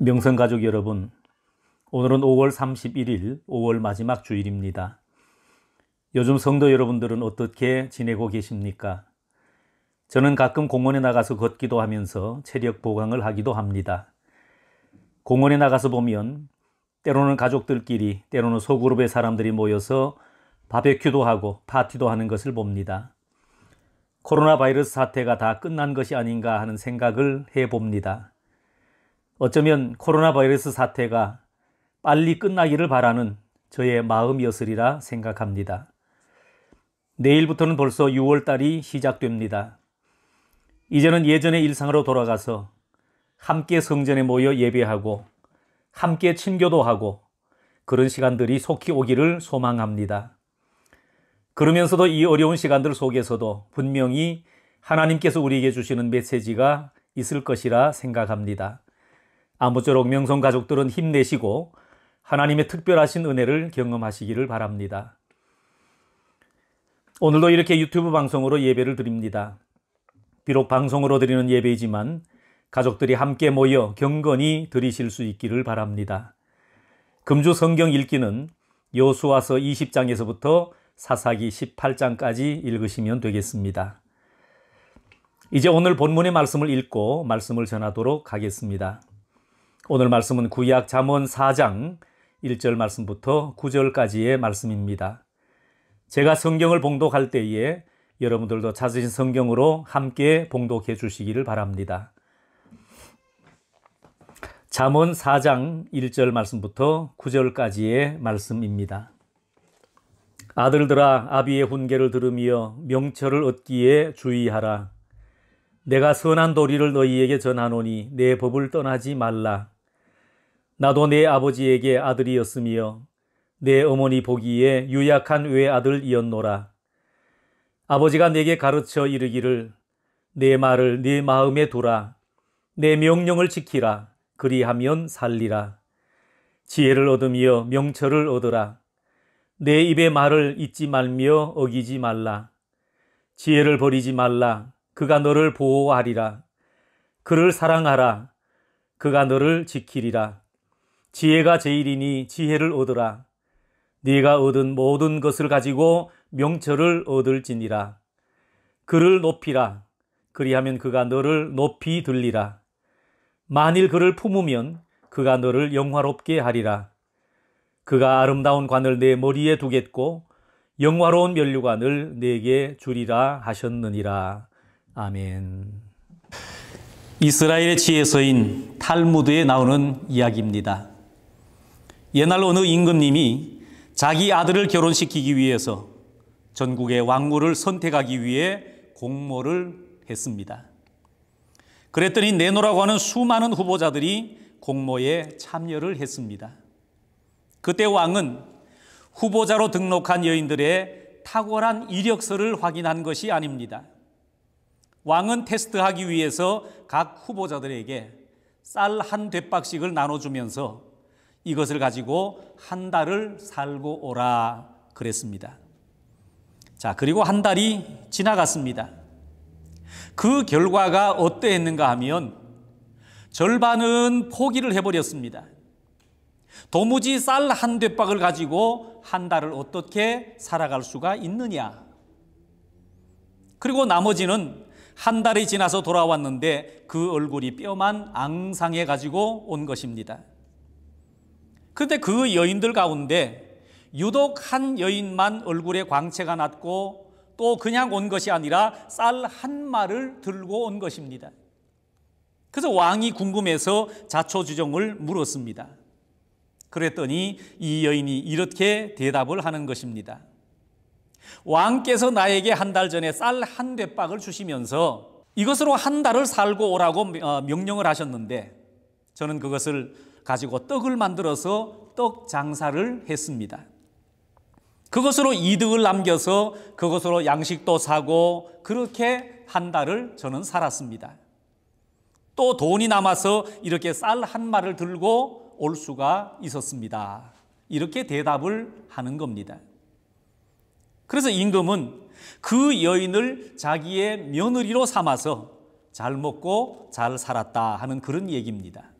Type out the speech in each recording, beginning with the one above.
명성가족 여러분, 오늘은 5월 31일, 5월 마지막 주일입니다. 요즘 성도 여러분들은 어떻게 지내고 계십니까? 저는 가끔 공원에 나가서 걷기도 하면서 체력 보강을 하기도 합니다. 공원에 나가서 보면 때로는 가족들끼리, 때로는 소그룹의 사람들이 모여서 바베큐도 하고 파티도 하는 것을 봅니다. 코로나 바이러스 사태가 다 끝난 것이 아닌가 하는 생각을 해봅니다. 어쩌면 코로나 바이러스 사태가 빨리 끝나기를 바라는 저의 마음이었으리라 생각합니다. 내일부터는 벌써 6월달이 시작됩니다. 이제는 예전의 일상으로 돌아가서 함께 성전에 모여 예배하고 함께 친교도 하고 그런 시간들이 속히 오기를 소망합니다. 그러면서도 이 어려운 시간들 속에서도 분명히 하나님께서 우리에게 주시는 메시지가 있을 것이라 생각합니다. 아무쪼록 명성가족들은 힘내시고 하나님의 특별하신 은혜를 경험하시기를 바랍니다. 오늘도 이렇게 유튜브 방송으로 예배를 드립니다. 비록 방송으로 드리는 예배이지만 가족들이 함께 모여 경건히 드리실 수 있기를 바랍니다. 금주 성경 읽기는 여호수아서 20장에서부터 사사기 18장까지 읽으시면 되겠습니다. 이제 오늘 본문의 말씀을 읽고 말씀을 전하도록 하겠습니다. 오늘 말씀은 구약 잠언 4장 1절 말씀부터 9절까지의 말씀입니다. 제가 성경을 봉독할 때에 여러분들도 찾으신 성경으로 함께 봉독해 주시기를 바랍니다. 잠언 4장 1절 말씀부터 9절까지의 말씀입니다. 아들들아, 아비의 훈계를 들으며 명철을 얻기에 주의하라. 내가 선한 도리를 너희에게 전하노니 내 법을 떠나지 말라. 나도 내 아버지에게 아들이었으며 내 어머니 보기에 유약한 외아들이었노라. 아버지가 내게 가르쳐 이르기를 내 말을 네 마음에 두라. 내 명령을 지키라. 그리하면 살리라. 지혜를 얻으며 명철을 얻으라. 내 입의 말을 잊지 말며 어기지 말라. 지혜를 버리지 말라. 그가 너를 보호하리라. 그를 사랑하라. 그가 너를 지키리라. 지혜가 제일이니 지혜를 얻으라. 네가 얻은 모든 것을 가지고 명철을 얻을지니라. 그를 높이라. 그리하면 그가 너를 높이 들리라. 만일 그를 품으면 그가 너를 영화롭게 하리라. 그가 아름다운 관을 내 머리에 두겠고 영화로운 면류관을 내게 주리라 하셨느니라. 아멘. 이스라엘의 지혜서인 탈무드에 나오는 이야기입니다. 옛날 어느 임금님이 자기 아들을 결혼시키기 위해서 전국의 왕후를 선택하기 위해 공모를 했습니다. 그랬더니 내노라고 하는 수많은 후보자들이 공모에 참여를 했습니다. 그때 왕은 후보자로 등록한 여인들의 탁월한 이력서를 확인한 것이 아닙니다. 왕은 테스트하기 위해서 각 후보자들에게 쌀 한 돛박씩을 나눠주면서 이것을 가지고 한 달을 살고 오라 그랬습니다. 자, 그리고 한 달이 지나갔습니다. 그 결과가 어떠했는가 하면 절반은 포기를 해버렸습니다. 도무지 쌀 한 돛박을 가지고 한 달을 어떻게 살아갈 수가 있느냐. 그리고 나머지는 한 달이 지나서 돌아왔는데 그 얼굴이 뼈만 앙상해 가지고 온 것입니다. 그런데 그 여인들 가운데 유독 한 여인만 얼굴에 광채가 났고 또 그냥 온 것이 아니라 쌀 한 마를 들고 온 것입니다. 그래서 왕이 궁금해서 자초지종을 물었습니다. 그랬더니 이 여인이 이렇게 대답을 하는 것입니다. 왕께서 나에게 한 달 전에 쌀 한 돛박을 주시면서 이것으로 한 달을 살고 오라고 명령을 하셨는데 저는 그것을 가지고 떡을 만들어서 떡 장사를 했습니다. 그것으로 이득을 남겨서 그것으로 양식도 사고 그렇게 한 달을 저는 살았습니다. 또 돈이 남아서 이렇게 쌀 한 마를 들고 올 수가 있었습니다. 이렇게 대답을 하는 겁니다. 그래서 임금은 그 여인을 자기의 며느리로 삼아서 잘 먹고 잘 살았다 하는 그런 얘기입니다.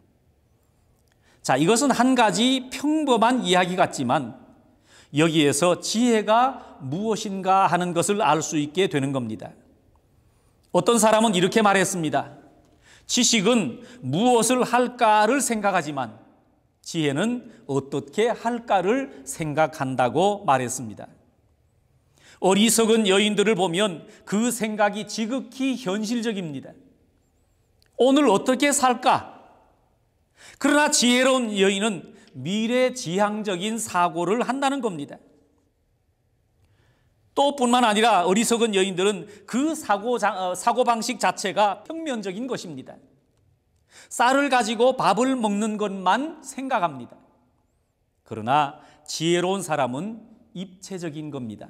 자, 이것은 한 가지 평범한 이야기 같지만 여기에서 지혜가 무엇인가 하는 것을 알 수 있게 되는 겁니다. 어떤 사람은 이렇게 말했습니다. 지식은 무엇을 할까를 생각하지만 지혜는 어떻게 할까를 생각한다고 말했습니다. 어리석은 여인들을 보면 그 생각이 지극히 현실적입니다. 오늘 어떻게 살까? 그러나 지혜로운 여인은 미래지향적인 사고를 한다는 겁니다. 또 뿐만 아니라 어리석은 여인들은 그 사고방식 자체가 평면적인 것입니다. 쌀을 가지고 밥을 먹는 것만 생각합니다. 그러나 지혜로운 사람은 입체적인 겁니다.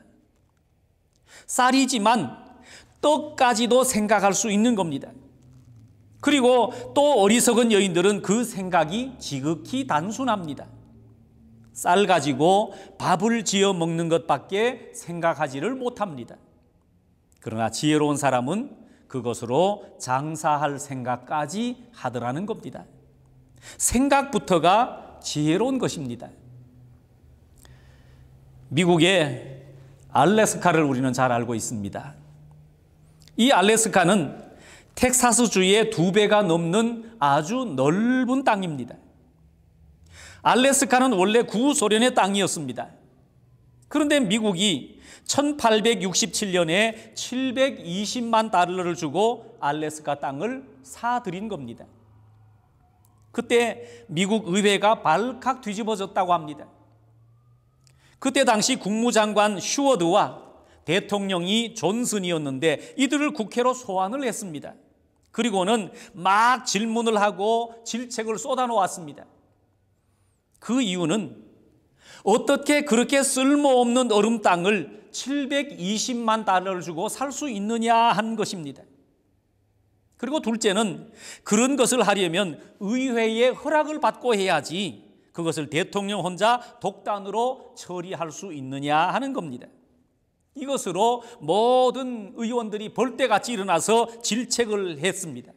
쌀이지만 떡까지도 생각할 수 있는 겁니다. 그리고 또 어리석은 여인들은 그 생각이 지극히 단순합니다. 쌀 가지고 밥을 지어 먹는 것밖에 생각하지를 못합니다. 그러나 지혜로운 사람은 그것으로 장사할 생각까지 하더라는 겁니다. 생각부터가 지혜로운 것입니다. 미국의 알래스카를 우리는 잘 알고 있습니다. 이 알래스카는 텍사스주의 2배가 넘는 아주 넓은 땅입니다. 알래스카는 원래 구소련의 땅이었습니다. 그런데 미국이 1867년에 720만 달러를 주고 알래스카 땅을 사들인 겁니다. 그때 미국 의회가 발칵 뒤집어졌다고 합니다. 그때 당시 국무장관 휴워드와 대통령이 존슨이었는데 이들을 국회로 소환을 했습니다. 그리고는 막 질문을 하고 질책을 쏟아놓았습니다. 그 이유는 어떻게 그렇게 쓸모없는 얼음 땅을 720만 달러를 주고 살 수 있느냐 하는 것입니다. 그리고 둘째는 그런 것을 하려면 의회의 허락을 받고 해야지 그것을 대통령 혼자 독단으로 처리할 수 있느냐 하는 겁니다. 이것으로 모든 의원들이 벌떼같이 일어나서 질책을 했습니다.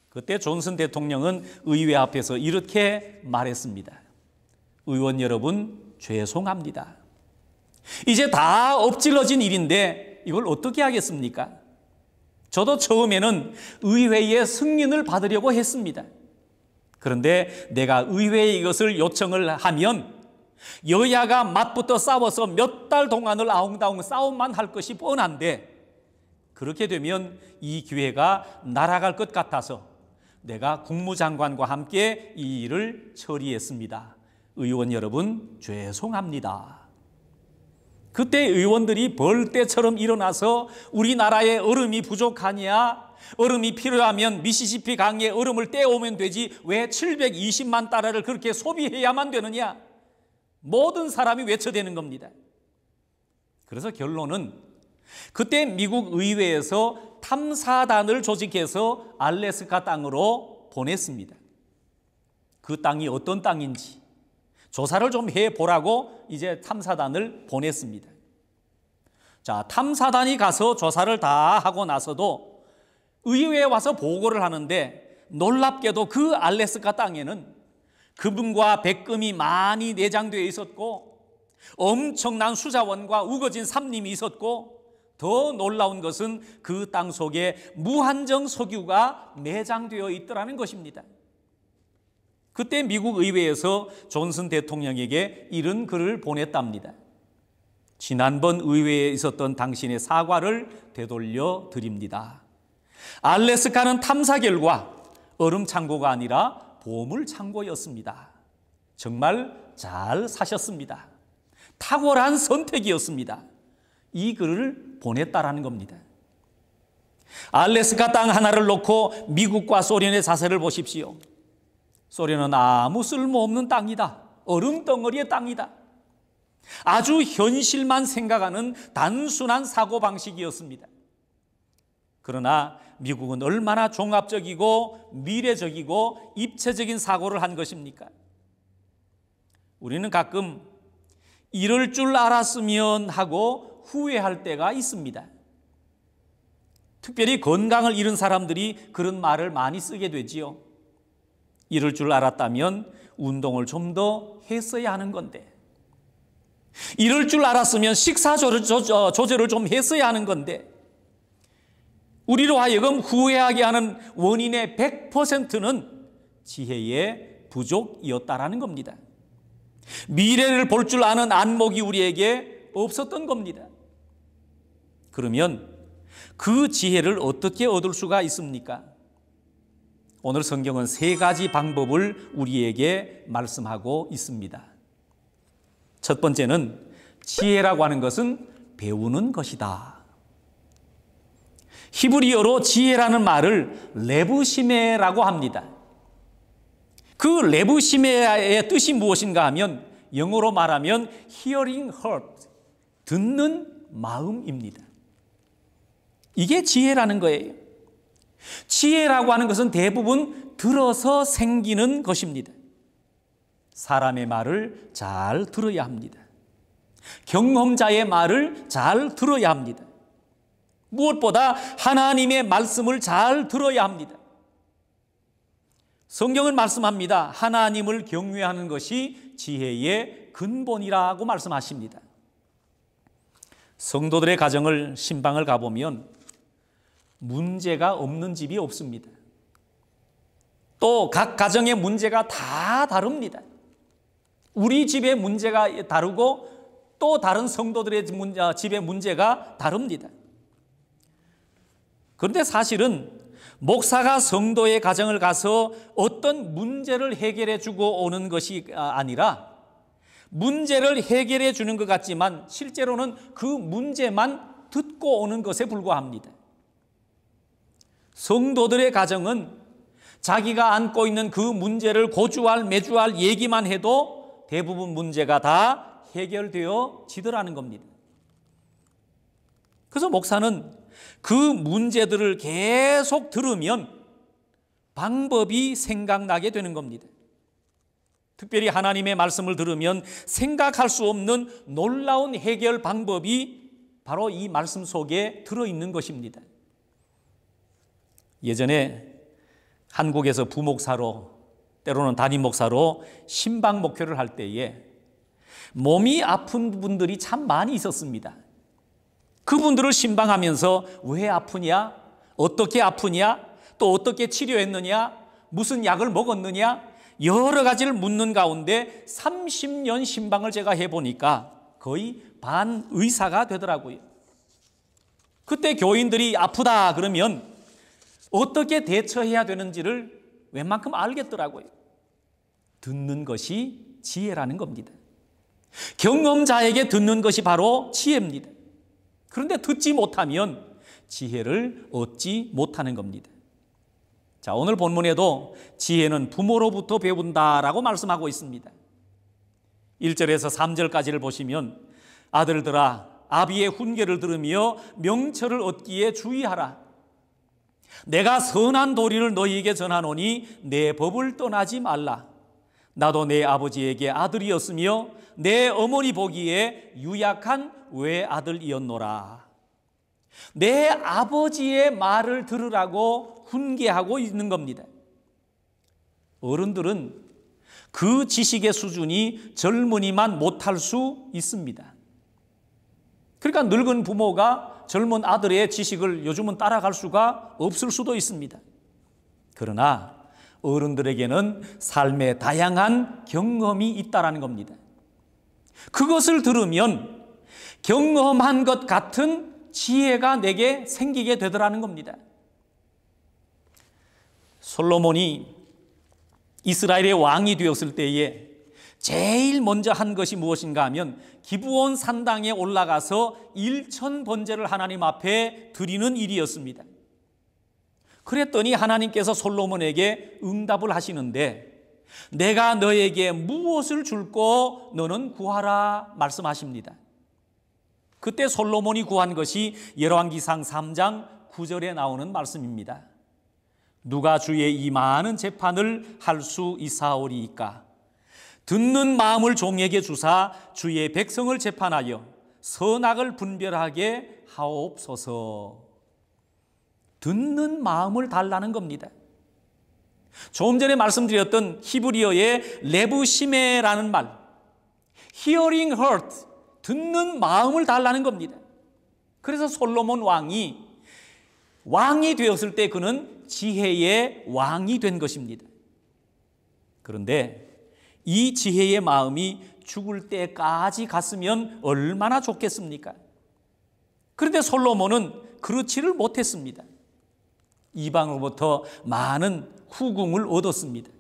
그때 존슨 대통령은 의회 앞에서 이렇게 말했습니다. 의원 여러분, 죄송합니다. 이제 다 엎질러진 일인데 이걸 어떻게 하겠습니까? 저도 처음에는 의회의 승인을 받으려고 했습니다. 그런데 내가 의회에 이것을 요청을 하면 여야가 맞붙어 싸워서 몇 달 동안을 아웅다웅 싸움만 할 것이 뻔한데 그렇게 되면 이 기회가 날아갈 것 같아서 내가 국무장관과 함께 이 일을 처리했습니다. 의원 여러분, 죄송합니다. 그때 의원들이 벌떼처럼 일어나서 우리나라에 얼음이 부족하냐? 얼음이 필요하면 미시시피 강에 얼음을 떼오면 되지 왜 720만 달러를 그렇게 소비해야만 되느냐? 모든 사람이 외쳐대는 겁니다. 그래서 결론은 그때 미국 의회에서 탐사단을 조직해서 알래스카 땅으로 보냈습니다. 그 땅이 어떤 땅인지 조사를 좀 해보라고 이제 탐사단을 보냈습니다. 자, 탐사단이 가서 조사를 다 하고 나서도 의회에 와서 보고를 하는데 놀랍게도 그 알래스카 땅에는 금과 백금이 많이 내장되어 있었고 엄청난 수자원과 우거진 삼림이 있었고 더 놀라운 것은 그 땅 속에 무한정 석유가 내장되어 있더라는 것입니다. 그때 미국 의회에서 존슨 대통령에게 이런 글을 보냈답니다. 지난번 의회에 있었던 당신의 사과를 되돌려 드립니다. 알래스카는 탐사 결과 얼음 창고가 아니라 보물 창고였습니다. 정말 잘 사셨습니다. 탁월한 선택이었습니다. 이 글을 보냈다라는 겁니다. 알래스카 땅 하나를 놓고 미국과 소련의 자세를 보십시오. 소련은 아무 쓸모없는 땅이다. 얼음덩어리의 땅이다. 아주 현실만 생각하는 단순한 사고방식이었습니다. 그러나 미국은 얼마나 종합적이고 미래적이고 입체적인 사고를 한 것입니까? 우리는 가끔 이럴 줄 알았으면 하고 후회할 때가 있습니다. 특별히 건강을 잃은 사람들이 그런 말을 많이 쓰게 되지요. 이럴 줄 알았다면 운동을 좀 더 했어야 하는 건데, 이럴 줄 알았으면 식사 조절을 좀 했어야 하는 건데, 우리로 하여금 후회하게 하는 원인의 100%는 지혜의 부족이었다라는 겁니다. 미래를 볼 줄 아는 안목이 우리에게 없었던 겁니다. 그러면 그 지혜를 어떻게 얻을 수가 있습니까? 오늘 성경은 3가지 방법을 우리에게 말씀하고 있습니다. 첫 번째는 지혜라고 하는 것은 배우는 것이다. 히브리어로 지혜라는 말을 레브시메라고 합니다. 그 레브시메의 뜻이 무엇인가 하면 영어로 말하면 hearing heart, 듣는 마음입니다. 이게 지혜라는 거예요. 지혜라고 하는 것은 대부분 들어서 생기는 것입니다. 사람의 말을 잘 들어야 합니다. 경험자의 말을 잘 들어야 합니다. 무엇보다 하나님의 말씀을 잘 들어야 합니다. 성경은 말씀합니다. 하나님을 경외하는 것이 지혜의 근본이라고 말씀하십니다. 성도들의 가정을 신방을 가보면 문제가 없는 집이 없습니다. 또 각 가정의 문제가 다 다릅니다. 우리 집의 문제가 다르고 또 다른 성도들의 집의 문제가 다릅니다. 그런데 사실은 목사가 성도의 가정을 가서 어떤 문제를 해결해 주고 오는 것이 아니라 문제를 해결해 주는 것 같지만 실제로는 그 문제만 듣고 오는 것에 불과합니다. 성도들의 가정은 자기가 안고 있는 그 문제를 고주할 매주할 얘기만 해도 대부분 문제가 다 해결되어 지더라는 겁니다. 그래서 목사는 그 문제들을 계속 들으면 방법이 생각나게 되는 겁니다. 특별히 하나님의 말씀을 들으면 생각할 수 없는 놀라운 해결 방법이 바로 이 말씀 속에 들어있는 것입니다. 예전에 한국에서 부목사로 때로는 담임 목사로 신방 목회를 할 때에 몸이 아픈 분들이 참 많이 있었습니다. 그분들을 신방하면서 왜 아프냐? 어떻게 아프냐? 또 어떻게 치료했느냐? 무슨 약을 먹었느냐? 여러 가지를 묻는 가운데 30년 신방을 제가 해보니까 거의 반의사가 되더라고요. 그때 교인들이 아프다 그러면 어떻게 대처해야 되는지를 웬만큼 알겠더라고요. 듣는 것이 지혜라는 겁니다. 경험자에게 듣는 것이 바로 지혜입니다. 그런데 듣지 못하면 지혜를 얻지 못하는 겁니다. 자, 오늘 본문에도 지혜는 부모로부터 배운다라고 말씀하고 있습니다. 1절에서 3절까지를 보시면 아들들아 아비의 훈계를 들으며 명철을 얻기에 주의하라. 내가 선한 도리를 너희에게 전하노니 내 법을 떠나지 말라. 나도 내 아버지에게 아들이었으며 내 어머니 보기에 유약한 외아들이었노라. 내 아버지의 말을 들으라고 훈계하고 있는 겁니다. 어른들은 그 지식의 수준이 젊은이만 못할 수 있습니다. 그러니까 늙은 부모가 젊은 아들의 지식을 요즘은 따라갈 수가 없을 수도 있습니다. 그러나 어른들에게는 삶의 다양한 경험이 있다는 겁니다. 그것을 들으면 경험한 것 같은 지혜가 내게 생기게 되더라는 겁니다. 솔로몬이 이스라엘의 왕이 되었을 때에 제일 먼저 한 것이 무엇인가 하면 기브온 산당에 올라가서 1000번제를 하나님 앞에 드리는 일이었습니다. 그랬더니 하나님께서 솔로몬에게 응답을 하시는데 내가 너에게 무엇을 줄고 너는 구하라 말씀하십니다. 그때 솔로몬이 구한 것이 열왕기상 3장 9절에 나오는 말씀입니다. 누가 주의 이 많은 재판을 할 수 있사오리이까? 듣는 마음을 종에게 주사 주의 백성을 재판하여 선악을 분별하게 하옵소서. 듣는 마음을 달라는 겁니다. 조금 전에 말씀드렸던 히브리어의 레브시메라는 말, hearing heart, 듣는 마음을 달라는 겁니다. 그래서 솔로몬 왕이 되었을 때 그는 지혜의 왕이 된 것입니다. 그런데 이 지혜의 마음이 죽을 때까지 갔으면 얼마나 좋겠습니까? 그런데 솔로몬은 그렇지를 못했습니다. 이방으로부터 많은 후궁을 얻었습니다.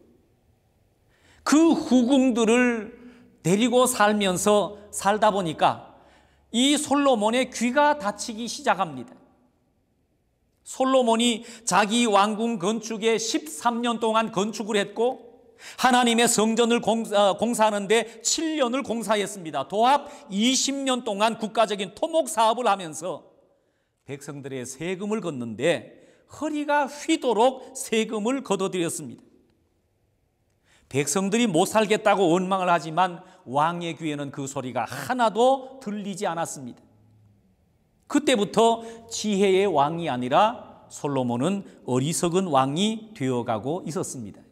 그 후궁들을 데리고 살다 보니까 이 솔로몬의 귀가 다치기 시작합니다. 솔로몬이 자기 왕궁 건축에 13년 동안 건축을 했고 하나님의 성전을 공사하는데 7년을 공사했습니다. 도합 20년 동안 국가적인 토목 사업을 하면서 백성들의 세금을 걷는데 허리가 휘도록 세금을 걷어들였습니다. 백성들이 못 살겠다고 원망을 하지만 왕의 귀에는 그 소리가 하나도 들리지 않았습니다. 그때부터 지혜의 왕이 아니라 솔로몬은 어리석은 왕이 되어가고 있었습니다.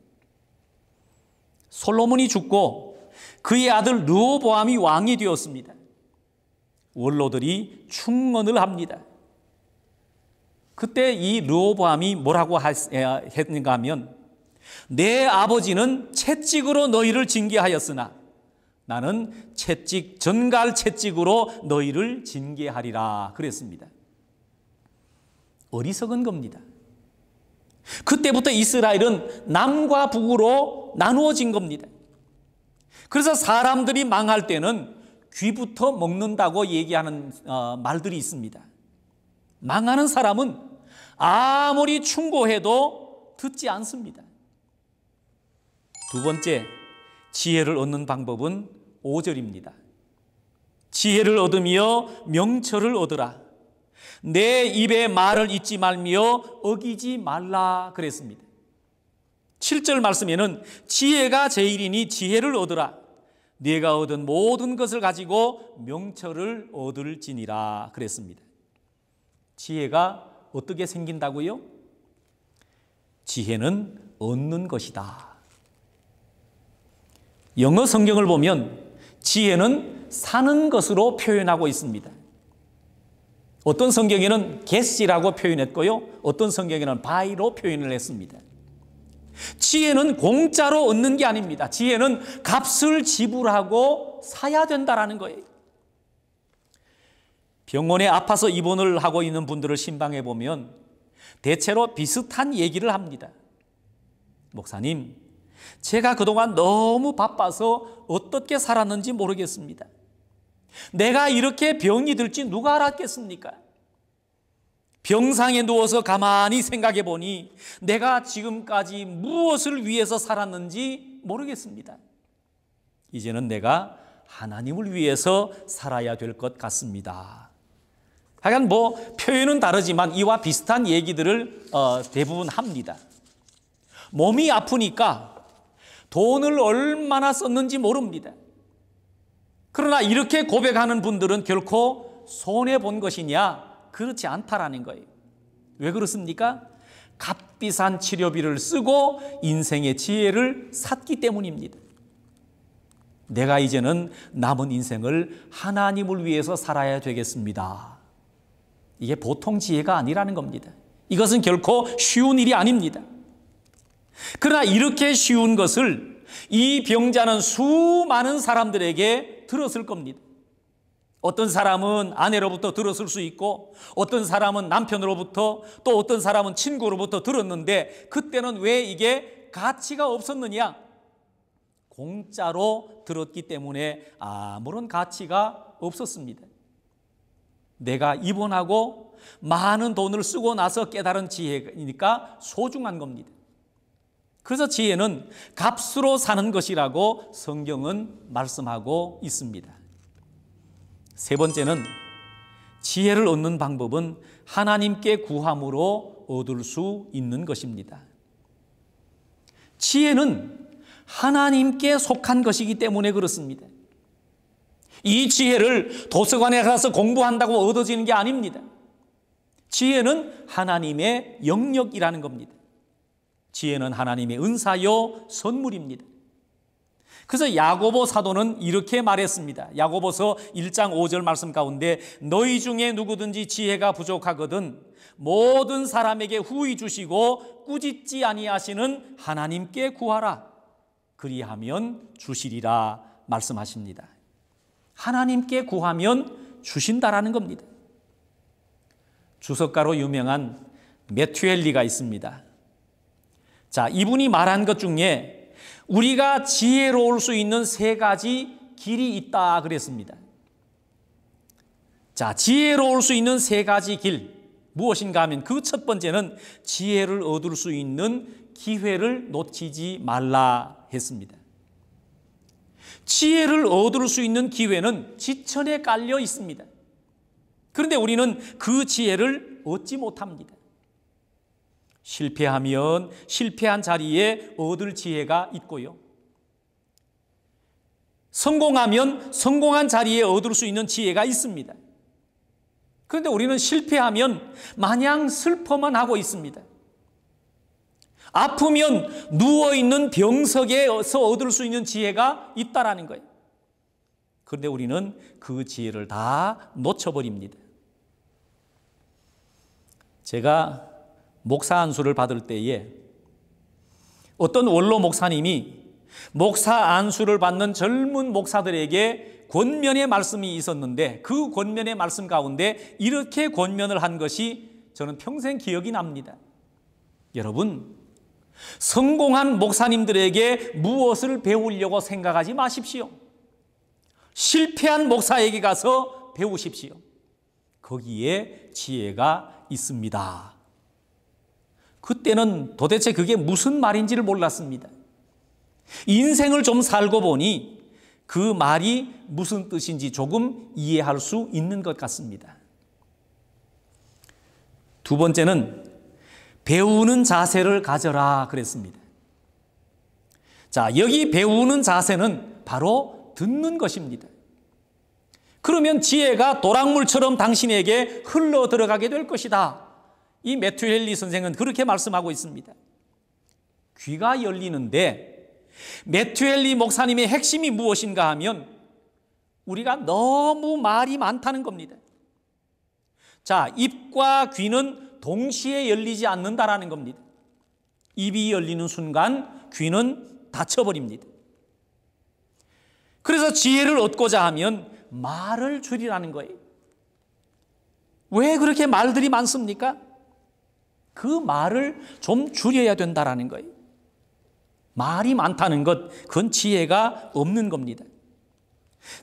솔로몬이 죽고 그의 아들 르호보암이 왕이 되었습니다. 원로들이 충언을 합니다. 그때 이 르호보암이 뭐라고 했는가 하면 내 아버지는 채찍으로 너희를 징계하였으나 나는 전갈 채찍으로 너희를 징계하리라 그랬습니다. 어리석은 겁니다. 그때부터 이스라엘은 남과 북으로 나누어진 겁니다. 그래서 사람들이 망할 때는 귀부터 먹는다고 얘기하는 말들이 있습니다. 망하는 사람은 아무리 충고해도 듣지 않습니다. 두 번째, 지혜를 얻는 방법은 5절입니다. 지혜를 얻으며 명철을 얻으라. 내 입의 말을 잊지 말며 어기지 말라 그랬습니다. 7절 말씀에는 지혜가 제일이니 지혜를 얻으라. 네가 얻은 모든 것을 가지고 명철을 얻을지니라 그랬습니다. 지혜가 어떻게 생긴다고요? 지혜는 얻는 것이다. 영어 성경을 보면 지혜는 사는 것으로 표현하고 있습니다. 어떤 성경에는 get이라고 표현했고요. 어떤 성경에는 buy로 표현을 했습니다. 지혜는 공짜로 얻는 게 아닙니다. 지혜는 값을 지불하고 사야 된다라는 거예요. 병원에 아파서 입원을 하고 있는 분들을 신방해 보면 대체로 비슷한 얘기를 합니다. 목사님, 제가 그동안 너무 바빠서 어떻게 살았는지 모르겠습니다. 내가 이렇게 병이 들지 누가 알았겠습니까? 병상에 누워서 가만히 생각해 보니 내가 지금까지 무엇을 위해서 살았는지 모르겠습니다. 이제는 내가 하나님을 위해서 살아야 될 것 같습니다. 하여간 표현은 다르지만 이와 비슷한 얘기들을 대부분 합니다. 몸이 아프니까 돈을 얼마나 썼는지 모릅니다. 그러나 이렇게 고백하는 분들은 결코 손해본 것이냐? 그렇지 않다라는 거예요. 왜 그렇습니까? 값비싼 치료비를 쓰고 인생의 지혜를 샀기 때문입니다. 내가 이제는 남은 인생을 하나님을 위해서 살아야 되겠습니다. 이게 보통 지혜가 아니라는 겁니다. 이것은 결코 쉬운 일이 아닙니다. 그러나 이렇게 쉬운 것을 이 병자는 수많은 사람들에게 들었을 겁니다. 어떤 사람은 아내로부터 들었을 수 있고 어떤 사람은 남편으로부터 또 어떤 사람은 친구로부터 들었는데 그때는 왜 이게 가치가 없었느냐? 공짜로 들었기 때문에 아무런 가치가 없었습니다. 내가 입원하고 많은 돈을 쓰고 나서 깨달은 지혜니까 소중한 겁니다. 그래서 지혜는 값으로 사는 것이라고 성경은 말씀하고 있습니다. 세 번째는 지혜를 얻는 방법은 하나님께 구함으로 얻을 수 있는 것입니다. 지혜는 하나님께 속한 것이기 때문에 그렇습니다. 이 지혜를 도서관에 가서 공부한다고 얻어지는 게 아닙니다. 지혜는 하나님의 영역이라는 겁니다. 지혜는 하나님의 은사요 선물입니다. 그래서 야고보 사도는 이렇게 말했습니다. 야고보서 1장 5절 말씀 가운데 너희 중에 누구든지 지혜가 부족하거든 모든 사람에게 후히 주시고 꾸짖지 아니하시는 하나님께 구하라. 그리하면 주시리라 말씀하십니다. 하나님께 구하면 주신다라는 겁니다. 주석가로 유명한 메투엘리가 있습니다. 자, 이분이 말한 것 중에 우리가 지혜로울 수 있는 세 가지 길이 있다 그랬습니다. 자, 지혜로울 수 있는 세 가지 길 무엇인가 하면 그 첫 번째는 지혜를 얻을 수 있는 기회를 놓치지 말라 했습니다. 지혜를 얻을 수 있는 기회는 지천에 깔려 있습니다. 그런데 우리는 그 지혜를 얻지 못합니다. 실패하면 실패한 자리에 얻을 지혜가 있고요. 성공하면 성공한 자리에 얻을 수 있는 지혜가 있습니다. 그런데 우리는 실패하면 마냥 슬퍼만 하고 있습니다. 아프면 누워있는 병석에서 얻을 수 있는 지혜가 있다라는 거예요. 그런데 우리는 그 지혜를 다 놓쳐버립니다. 제가 목사 안수를 받을 때에 어떤 원로 목사님이 목사 안수를 받는 젊은 목사들에게 권면의 말씀이 있었는데 그 권면의 말씀 가운데 이렇게 권면을 한 것이 저는 평생 기억이 납니다. 여러분, 성공한 목사님들에게 무엇을 배우려고 생각하지 마십시오. 실패한 목사에게 가서 배우십시오. 거기에 지혜가 있습니다. 그때는 도대체 그게 무슨 말인지를 몰랐습니다. 인생을 좀 살고 보니 그 말이 무슨 뜻인지 조금 이해할 수 있는 것 같습니다. 두 번째는 배우는 자세를 가져라 그랬습니다. 자, 여기 배우는 자세는 바로 듣는 것입니다. 그러면 지혜가 도랑물처럼 당신에게 흘러 들어가게 될 것이다. 이 메투엘리 선생은 그렇게 말씀하고 있습니다. 귀가 열리는데 메투엘리 목사님의 핵심이 무엇인가 하면 우리가 너무 말이 많다는 겁니다. 자, 입과 귀는 동시에 열리지 않는다라는 겁니다. 입이 열리는 순간 귀는 닫혀버립니다. 그래서 지혜를 얻고자 하면 말을 줄이라는 거예요. 왜 그렇게 말들이 많습니까? 그 말을 좀 줄여야 된다라는 거예요. 말이 많다는 것, 그건 지혜가 없는 겁니다.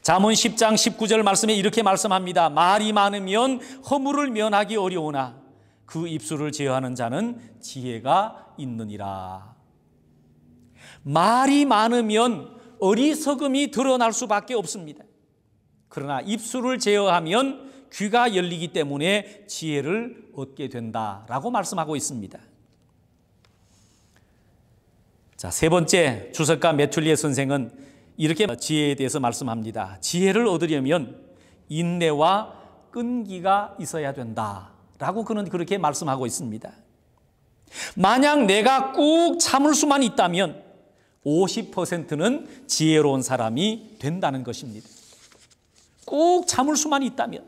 잠언 10장 19절 말씀에 이렇게 말씀합니다. 말이 많으면 허물을 면하기 어려우나 그 입술을 제어하는 자는 지혜가 있느니라. 말이 많으면 어리석음이 드러날 수밖에 없습니다. 그러나 입술을 제어하면 귀가 열리기 때문에 지혜를 얻게 된다라고 말씀하고 있습니다. 자, 세 번째 주석가 메툴리에 선생은 이렇게 지혜에 대해서 말씀합니다. 지혜를 얻으려면 인내와 끈기가 있어야 된다라고 그는 그렇게 말씀하고 있습니다. 만약 내가 꾹 참을 수만 있다면 50%는 지혜로운 사람이 된다는 것입니다. 꾹 참을 수만 있다면.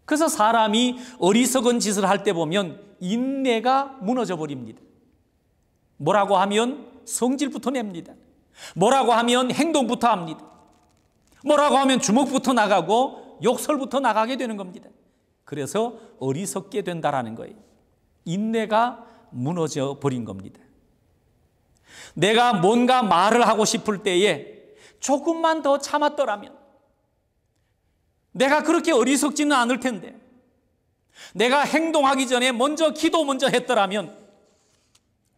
그래서 사람이 어리석은 짓을 할 때 보면 인내가 무너져 버립니다. 뭐라고 하면 성질부터 냅니다. 뭐라고 하면 행동부터 합니다. 뭐라고 하면 주먹부터 나가고 욕설부터 나가게 되는 겁니다. 그래서 어리석게 된다라는 거예요. 인내가 무너져 버린 겁니다. 내가 뭔가 말을 하고 싶을 때에 조금만 더 참았더라면 내가 그렇게 어리석지는 않을 텐데 내가 행동하기 전에 기도 먼저 했더라면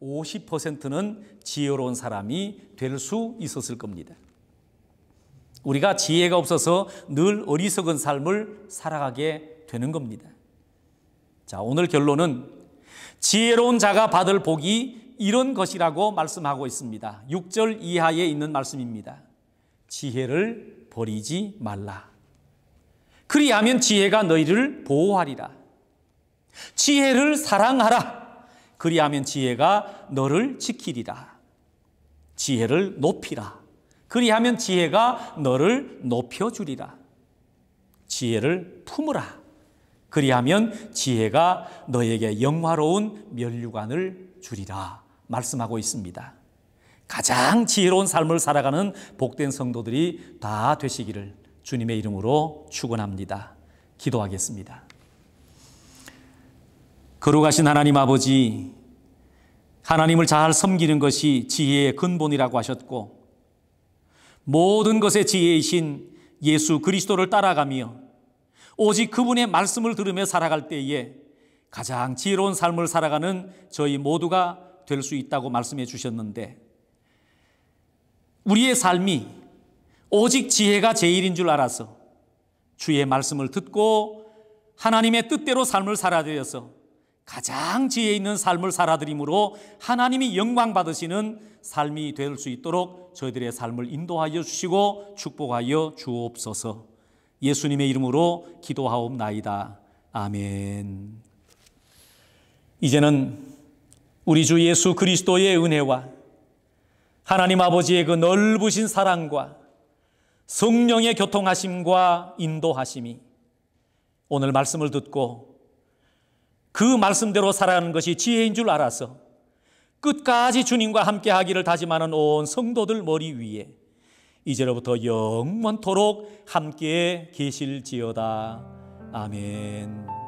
50%는 지혜로운 사람이 될 수 있었을 겁니다. 우리가 지혜가 없어서 늘 어리석은 삶을 살아가게 되는 겁니다. 자, 오늘 결론은 지혜로운 자가 받을 복이 이런 것이라고 말씀하고 있습니다. 6절 이하에 있는 말씀입니다. 지혜를 버리지 말라. 그리하면 지혜가 너희를 보호하리라. 지혜를 사랑하라. 그리하면 지혜가 너를 지키리라. 지혜를 높이라. 그리하면 지혜가 너를 높여주리라. 지혜를 품으라. 그리하면 지혜가 너에게 영화로운 면류관을 주리라 말씀하고 있습니다. 가장 지혜로운 삶을 살아가는 복된 성도들이 다 되시기를 주님의 이름으로 축원합니다. 기도하겠습니다. 거룩하신 하나님 아버지, 하나님을 잘 섬기는 것이 지혜의 근본이라고 하셨고 모든 것의 지혜이신 예수 그리스도를 따라가며 오직 그분의 말씀을 들으며 살아갈 때에 가장 지혜로운 삶을 살아가는 저희 모두가 될 수 있다고 말씀해 주셨는데, 우리의 삶이 오직 지혜가 제일인 줄 알아서 주의 말씀을 듣고 하나님의 뜻대로 삶을 살아들여서 가장 지혜 있는 삶을 살아드림으로 하나님이 영광 받으시는 삶이 될 수 있도록 저희들의 삶을 인도하여 주시고 축복하여 주옵소서. 예수님의 이름으로 기도하옵나이다. 아멘. 이제는 우리 주 예수 그리스도의 은혜와 하나님 아버지의 그 넓으신 사랑과 성령의 교통하심과 인도하심이 오늘 말씀을 듣고 그 말씀대로 살아가는 것이 지혜인 줄 알아서 끝까지 주님과 함께 하기를 다짐하는 온 성도들 머리 위에 이제로부터 영원토록 함께 계실지어다. 아멘.